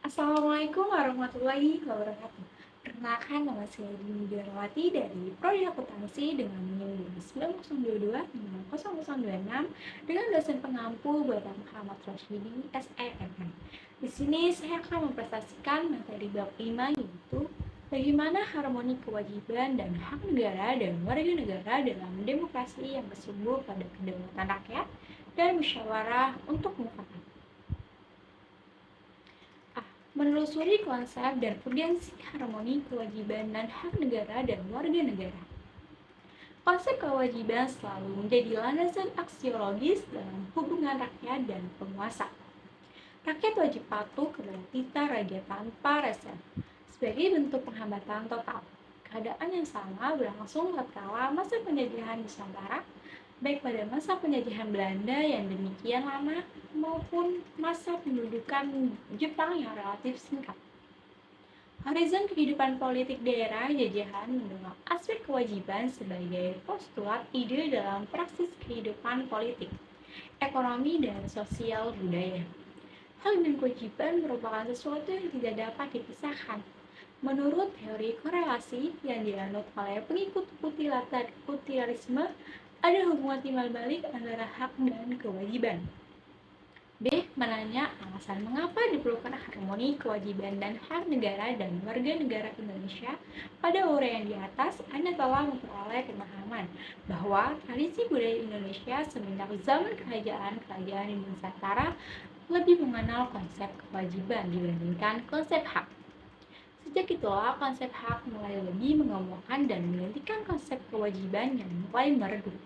Assalamualaikum warahmatullahi wabarakatuh. Perkenalkan, nama saya Dini Darwati dari Prodi Akuntansi dengan NIM 9022-0026 dengan dosen pengampu Bapak Muhammad Roshidi, SEMM. Di sini saya akan mempresentasikan materi bab 5 yaitu bagaimana harmoni kewajiban dan hak negara dan warga negara dalam demokrasi yang bersumber pada kedaulatan rakyat dan musyawarah untuk mufakat. Menelusuri konsep dan urgensi harmoni kewajiban dan hak negara dan warga negara. Konsep kewajiban selalu menjadi landasan aksiologis dalam hubungan rakyat dan penguasa. Rakyat wajib patuh kepada titah raja tanpa reserve sebagai bentuk penghambatan total. Keadaan yang sama berlangsung tatkala masa penjajahan Nusantara, baik pada masa penjajahan Belanda yang demikian lama maupun masa pendudukan Jepang yang relatif singkat. Horizon kehidupan politik daerah jajahan mendorong aspek kewajiban sebagai postulat ide dalam praksis kehidupan politik, ekonomi, dan sosial budaya. Hak dan kewajiban merupakan sesuatu yang tidak dapat dipisahkan. Menurut teori korelasi yang dianut oleh pengikut utilitarisme, ada hubungan timbal balik antara hak dan kewajiban. B. Menanya alasan mengapa diperlukan harmoni kewajiban dan hak negara dan warga negara Indonesia. Pada uraian di atas, Anda telah memperoleh pemahaman bahwa tradisi budaya Indonesia semenjak zaman kerajaan-kerajaan di Nusantara lebih mengenal konsep kewajiban dibandingkan konsep hak. Sejak itulah konsep hak mulai lebih mengemukakan dan menggantikan konsep kewajiban yang mulai meredup.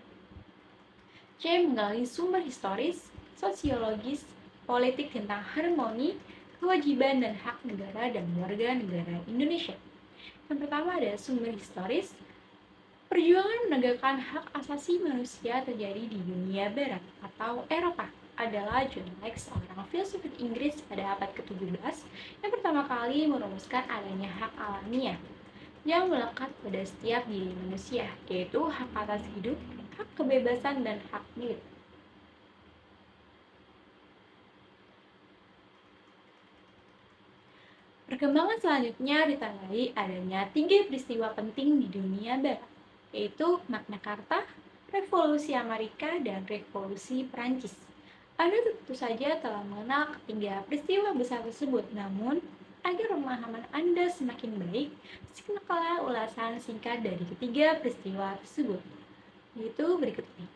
C. Menggali sumber historis, sosiologis, politik tentang harmoni, kewajiban dan hak negara dan warga negara Indonesia. Yang pertama ada sumber historis. Perjuangan menegakkan hak asasi manusia terjadi di dunia barat atau Eropa adalah John Locke, seorang filsuf Inggris pada abad ke-17 yang pertama kali merumuskan adanya hak alamiah yang melekat pada setiap diri manusia, yaitu hak atas hidup, hak kebebasan, dan hak milik. Perkembangan selanjutnya ditandai adanya 3 peristiwa penting di dunia barat, yaitu Magna Carta, Revolusi Amerika, dan Revolusi Perancis. Anda tentu saja telah mengenal ketiga peristiwa besar tersebut, namun agar pemahaman Anda semakin baik, simaklah ulasan singkat dari ketiga peristiwa tersebut, yaitu berikut ini.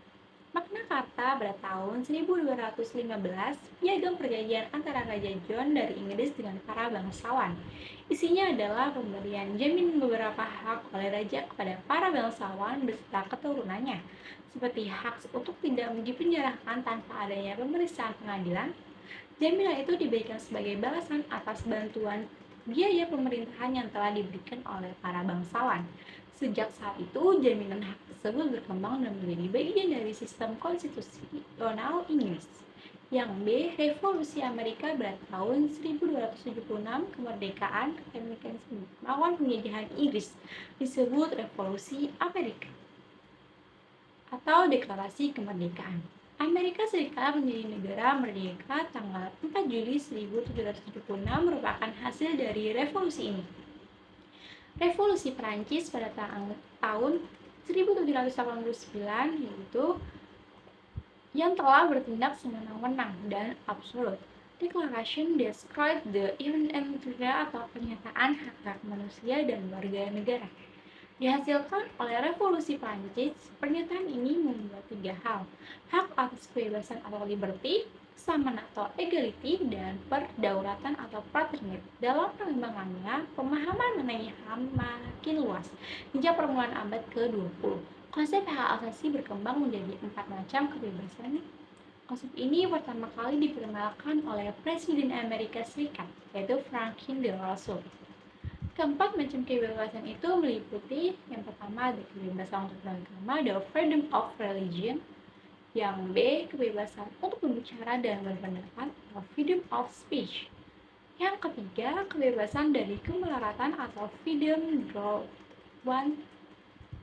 Magna Carta pada tahun 1215, piagam perjanjian antara Raja John dari Inggris dengan para bangsawan. Isinya adalah pemberian jamin beberapa hak oleh raja kepada para bangsawan beserta keturunannya, seperti hak untuk tidak dipenjarakan tanpa adanya pemeriksaan pengadilan. Jaminan itu diberikan sebagai balasan atas bantuan biaya pemerintahan yang telah diberikan oleh para bangsawan. Sejak saat itu, jaminan hak tersebut berkembang dan menjadi bagian dari sistem konstitusional Inggris. Yang B. Revolusi Amerika pada tahun 1276, kemerdekaan melawan penjajahan Inggris disebut Revolusi Amerika atau Deklarasi Kemerdekaan. Amerika Serikat menjadi negara merdeka tanggal 4 Juli 1776 merupakan hasil dari revolusi ini. Revolusi Perancis pada tahun 1789 yaitu yang telah bertindak sewenang-wenang dan absolut. Declaration describe the inevitable atau pernyataan hak manusia dan warga negara. Dihasilkan oleh Revolusi Prancis, pernyataan ini membuat 3 hal: hak atas kebebasan atau liberty, kesamaan atau equality, dan perdaulatan atau paternity. Dalam pengembangannya, pemahaman mengenai HAM makin luas. Sejak permulaan abad ke-20, konsep hak asasi berkembang menjadi 4 macam kebebasan. Konsep ini pertama kali diperkenalkan oleh Presiden Amerika Serikat, yaitu Franklin D. Roosevelt. Keempat macam kebebasan itu meliputi yang pertama ada kebebasan untuk beragama, the freedom of religion. Yang B, kebebasan untuk berbicara dan berpendapat, atau freedom of speech. Yang ketiga, kebebasan dari kemelaratan atau freedom of one.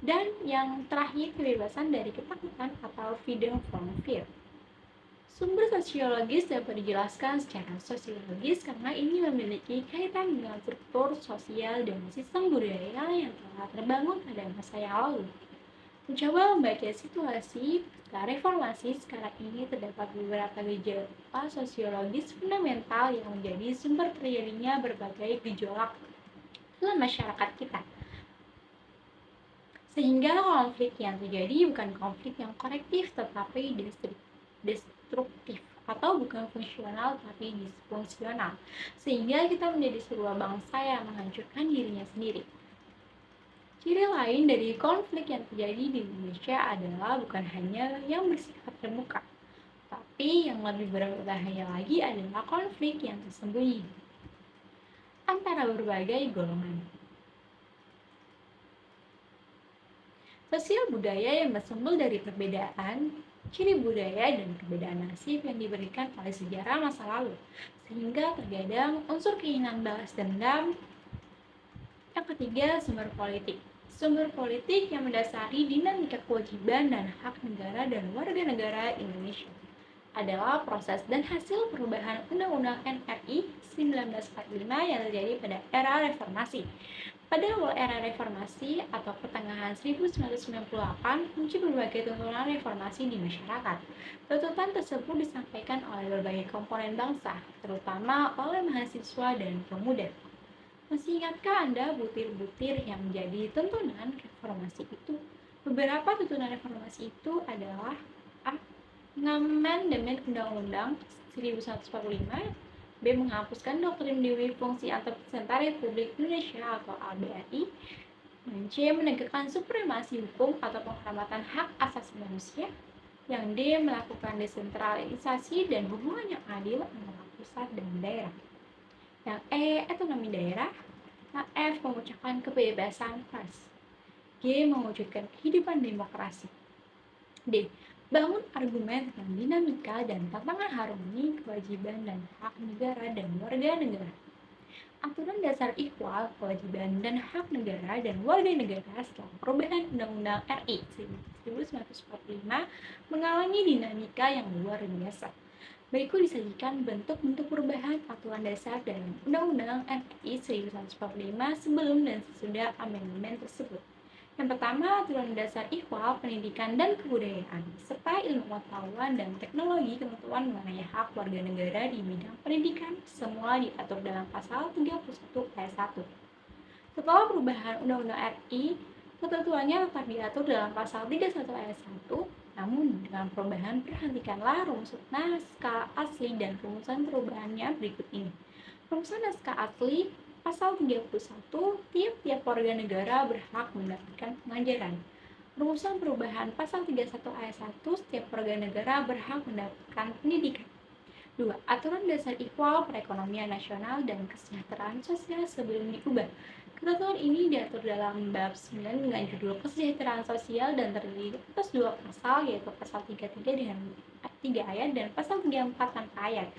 Dan yang terakhir, kebebasan dari ketakutan atau freedom from fear. Sumber sosiologis dapat dijelaskan secara sosiologis karena ini memiliki kaitan dengan struktur sosial dan sistem budaya yang telah terbangun pada masa yang lalu. Mencoba membaca situasi pasca reformasi sekarang ini terdapat beberapa gejala sosiologis fundamental yang menjadi sumber terjadinya berbagai gejolak dalam masyarakat kita. Sehingga konflik yang terjadi bukan konflik yang korektif tetapi destruktif atau bukan fungsional tapi disfungsional. Sehingga kita menjadi sebuah bangsa yang menghancurkan dirinya sendiri. Ciri lain dari konflik yang terjadi di Indonesia adalah bukan hanya yang bersifat terbuka, tapi yang lebih berbahaya lagi adalah konflik yang tersembunyi antara berbagai golongan. Sosial budaya yang bersumber dari perbedaan, ciri budaya dan perbedaan nasib yang diberikan oleh sejarah masa lalu, sehingga terkadang unsur keinginan balas dendam. Yang ketiga, sumber politik. Sumber politik yang mendasari dinamika kewajiban dan hak negara dan warga negara Indonesia adalah proses dan hasil perubahan Undang-Undang NRI 1945 yang terjadi pada era reformasi. Pada awal era reformasi atau pertengahan 1998, muncul berbagai tuntutan reformasi di masyarakat. Tuntutan tersebut disampaikan oleh berbagai komponen bangsa, terutama oleh mahasiswa dan pemuda. Masih ingatkah Anda butir-butir yang menjadi tuntunan reformasi itu? Beberapa tuntunan reformasi itu adalah A. Mengamandemen Undang-Undang 1945, B. Menghapuskan doktrin Dewi Fungsi Antarabangsa Republik Indonesia atau ABRI, dan C. Menegakkan supremasi hukum atau penghormatan hak asasi manusia, yang D. Melakukan desentralisasi dan hubungan yang adil antara pusat dan daerah, yang E. Otonomi daerah, yang F. Mengucapkan kebebasan pers, G. Mewujudkan kehidupan demokrasi, D. Bangun argumen tentang dinamika dan tantangan harmoni, kewajiban dan hak negara dan warga negara. Aturan dasar ikhwal, kewajiban dan hak negara dan warga negara setelah perubahan Undang-Undang RI 1945 mengalami dinamika yang luar biasa. Berikut disajikan bentuk-bentuk perubahan aturan dasar dalam Undang-Undang RI 1945 sebelum dan sesudah amandemen tersebut. Yang pertama, aturan dasar ikhwal, pendidikan dan kebudayaan, serta ilmu pengetahuan dan teknologi. Ketentuan mengenai hak warga negara di bidang pendidikan semula diatur dalam pasal 31 ayat 1. Setelah perubahan Undang-Undang RI, ketentuannya tetap diatur dalam pasal 31 ayat 1, namun dengan perubahan perhatikanlah rumusan naskah asli dan rumusan perubahannya berikut ini. Rumusan naskah asli Pasal 31, tiap-tiap warga negara berhak mendapatkan pengajaran. Rumusan perubahan Pasal 31 ayat 1, setiap warga negara berhak mendapatkan pendidikan. 2. Aturan dasar ikhwal perekonomian nasional dan kesejahteraan sosial sebelum diubah. Ketentuan ini diatur dalam bab 9 dengan judul kesejahteraan sosial dan terdiri atas 2 pasal, yaitu pasal 33 dengan 3 ayat dan pasal 34 tanpa ayat.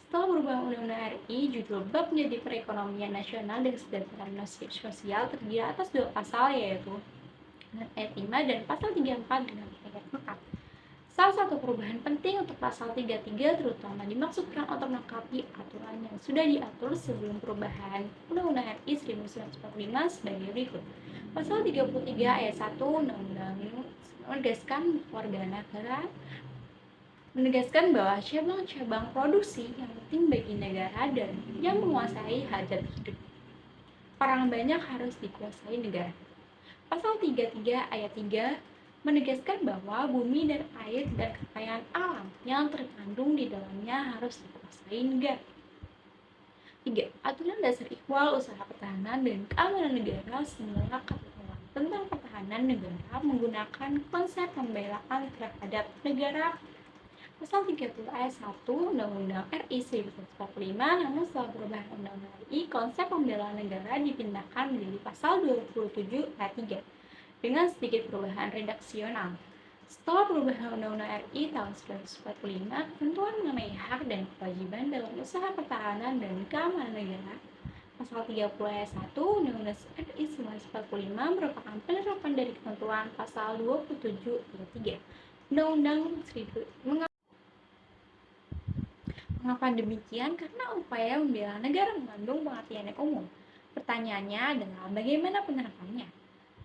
Setelah perubahan Undang-Undang RI, judul bab menjadi perekonomian nasional dan kesejahteraan sosial terdiri atas 2 pasal, yaitu ayat 5 dan pasal 34 dengan ayat 4. Salah satu perubahan penting untuk pasal 33 terutama dimaksudkan untuk melengkapi aturan yang sudah diatur sebelum perubahan Undang-Undang RI 1945 sebagai berikut. Pasal 33 ayat 1 Undang-Undang menegaskan bahwa cabang-cabang produksi yang penting bagi negara dan yang menguasai hajat hidup orang banyak harus dikuasai negara. Pasal 33 ayat 3 menegaskan bahwa bumi dan air dan kekayaan alam yang terkandung di dalamnya harus dikuasai negara. 3. Aturan dasar ikhwal usaha pertahanan dan keamanan negara semula ketentuan tentang pertahanan negara menggunakan konsep pembelaan terhadap negara. Pasal 30 ayat 1 Undang-Undang RI 1945, namun setelah perubahan Undang-Undang RI, konsep pembelaan negara dipindahkan menjadi pasal 27 ayat 3 dengan sedikit perubahan redaksional. Setelah perubahan Undang-Undang RI tahun 1945, ketentuan mengenai hak dan kewajiban dalam usaha pertahanan dan keamanan negara, pasal 30 ayat 1 Undang-Undang RI 1945 merupakan penerapan dari ketentuan pasal 27 ayat 3 Undang-Undang Mengapa demikian? Karena upaya membela negara mengandung pengertian yang umum. Pertanyaannya adalah bagaimana penerapannya?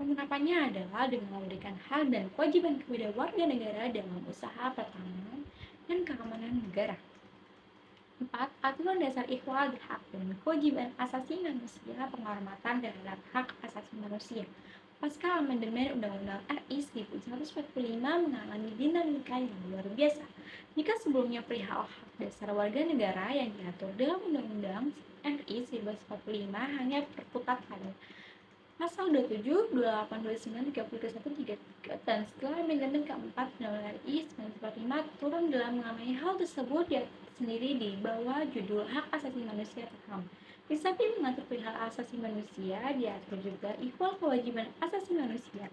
Penerapannya adalah dengan memberikan hak dan kewajiban kepada warga negara dalam usaha pertahanan dan keamanan negara. 4. Aturan dasar ikhwal hak dan kewajiban asasi manusia, penghormatan terhadap hak asasi manusia. Pasca amandemen Undang-Undang RI 1945 mengalami dinamika yang luar biasa. Jika sebelumnya perihal hak dasar warga negara yang diatur dalam Undang-Undang RI 1945 hanya berkutat pada Pasal 27, 28, 29, 30, 31, 33, dan setelah amandemen keempat Undang-Undang RI 1945 turun dalam mengenai hal tersebut sendiri di bawah judul Hak Asasi Manusia terham. Di samping mengatur perihal asasi manusia, diatur juga ikhwal kewajiban asasi manusia.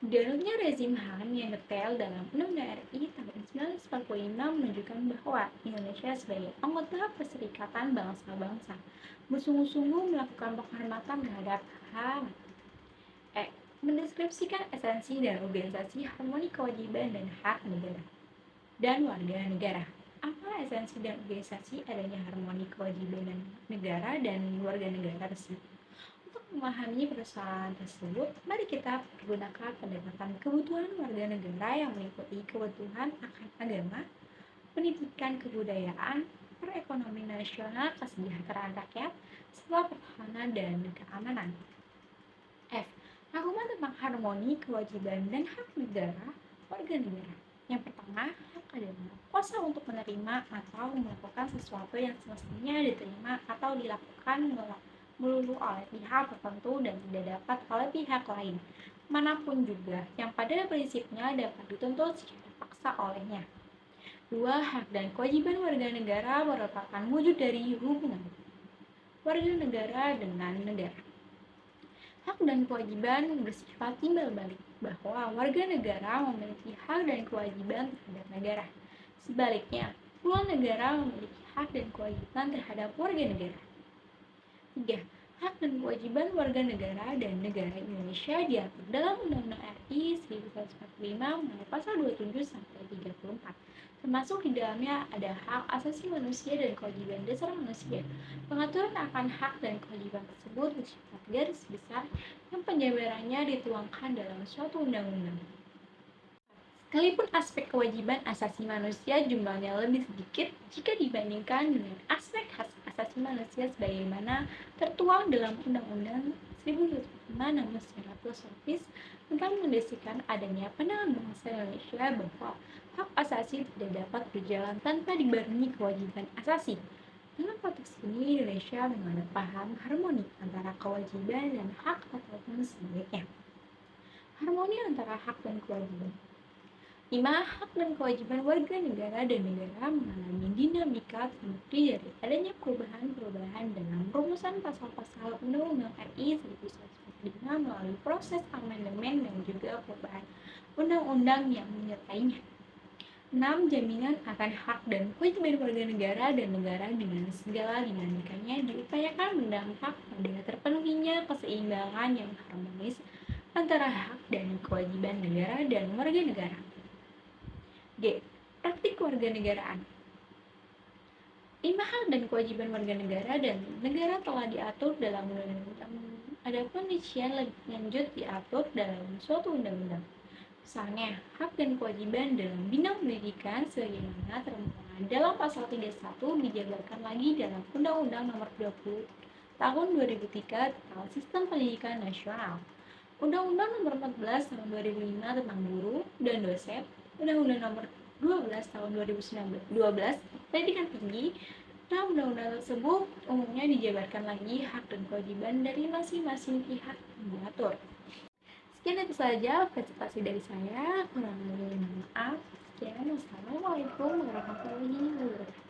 Menurutnya rezim HAM yang detail dalam Undang-Undang RI tahun 1945 menunjukkan bahwa Indonesia sebagai anggota Perserikatan Bangsa-Bangsa bersungguh-sungguh melakukan penghormatan terhadap HAM. Mendeskripsikan esensi dan organisasi harmoni kewajiban dan hak negara dan warga negara. Apa esensi dan organisasi adanya harmoni kewajiban dan negara dan warga negara tersebut? Untuk memahami persoalan tersebut, mari kita pergunakan pendekatan kebutuhan warga negara yang meliputi kebutuhan akan agama, pendidikan kebudayaan, perekonomian nasional, kesejahteraan rakyat, serta pertahanan dan keamanan. F. Argumen tentang harmoni, kewajiban, dan hak negara, warga negara. Yang pertama, hak adalah kuasa untuk menerima atau melakukan sesuatu yang semestinya diterima atau dilakukan melulu oleh pihak tertentu dan tidak dapat oleh pihak lain, manapun juga, yang pada prinsipnya dapat dituntut secara paksa olehnya. 2. Hak dan kewajiban warga negara merupakan wujud dari hubungan warga negara dengan negara. Hak dan kewajiban bersifat timbal balik, bahwa warga negara memiliki hak dan kewajiban terhadap negara. Sebaliknya, pula negara memiliki hak dan kewajiban terhadap warga negara. 3. Hak dan kewajiban warga negara dan negara Indonesia diatur dalam Undang-Undang RI 1945 mengenai pasal 27 sampai 34. Termasuk di dalamnya ada hak asasi manusia dan kewajiban dasar manusia. Pengaturan akan hak dan kewajiban tersebut bersifat garis besar yang penjabarannya dituangkan dalam suatu undang-undang. Sekalipun aspek kewajiban asasi manusia jumlahnya lebih sedikit jika dibandingkan dengan aspek hak asasi manusia sebagaimana tertuang dalam Undang-Undang 1945, namun secara filosofis tentang mendasarkan adanya pandangan bangsa Indonesia bahwa hak asasi tidak dapat berjalan tanpa dibarengi kewajiban asasi. Dalam konteks ini, Indonesia menganut paham harmoni antara kewajiban dan hak ataupun sebaliknya. Harmoni antara hak dan kewajiban. 5. Hak dan kewajiban warga negara dan negara mengalami dinamika terbukti dari adanya perubahan-perubahan dalam rumusan pasal-pasal Undang-Undang RI 1945 melalui proses amandemen dan juga perubahan undang-undang yang menyertainya. 6. Jaminan akan hak dan kewajiban warga negara dan negara dengan segala dinamikanya diupayakan berdampak pada terpenuhinya keseimbangan yang harmonis antara hak dan kewajiban negara dan warga negara. G. Praktik warga negaraan. 5 hak dan kewajiban warga negara dan negara telah diatur dalam undang-undang. Adapun rincian lebih lanjut diatur dalam suatu undang-undang. Misalnya, hak dan kewajiban dalam bidang pendidikan sebagaimana termuat dalam pasal 31 dijabarkan lagi dalam Undang-Undang Nomor 20 Tahun 2003 tentang Sistem Pendidikan Nasional. Undang-Undang Nomor 14 Tahun 2005 tentang guru dan dosen. Undang-Undang Nomor 12 Tahun 2012 Pendidikan Tinggi. Dalam undang-undang tersebut umumnya dijabarkan lagi hak dan kewajiban dari masing-masing pihak yang diatur. Sekian itu saja presentasi dari saya. Kurang lebih maaf. Sekian, wassalamualaikum warahmatullahi wabarakatuh.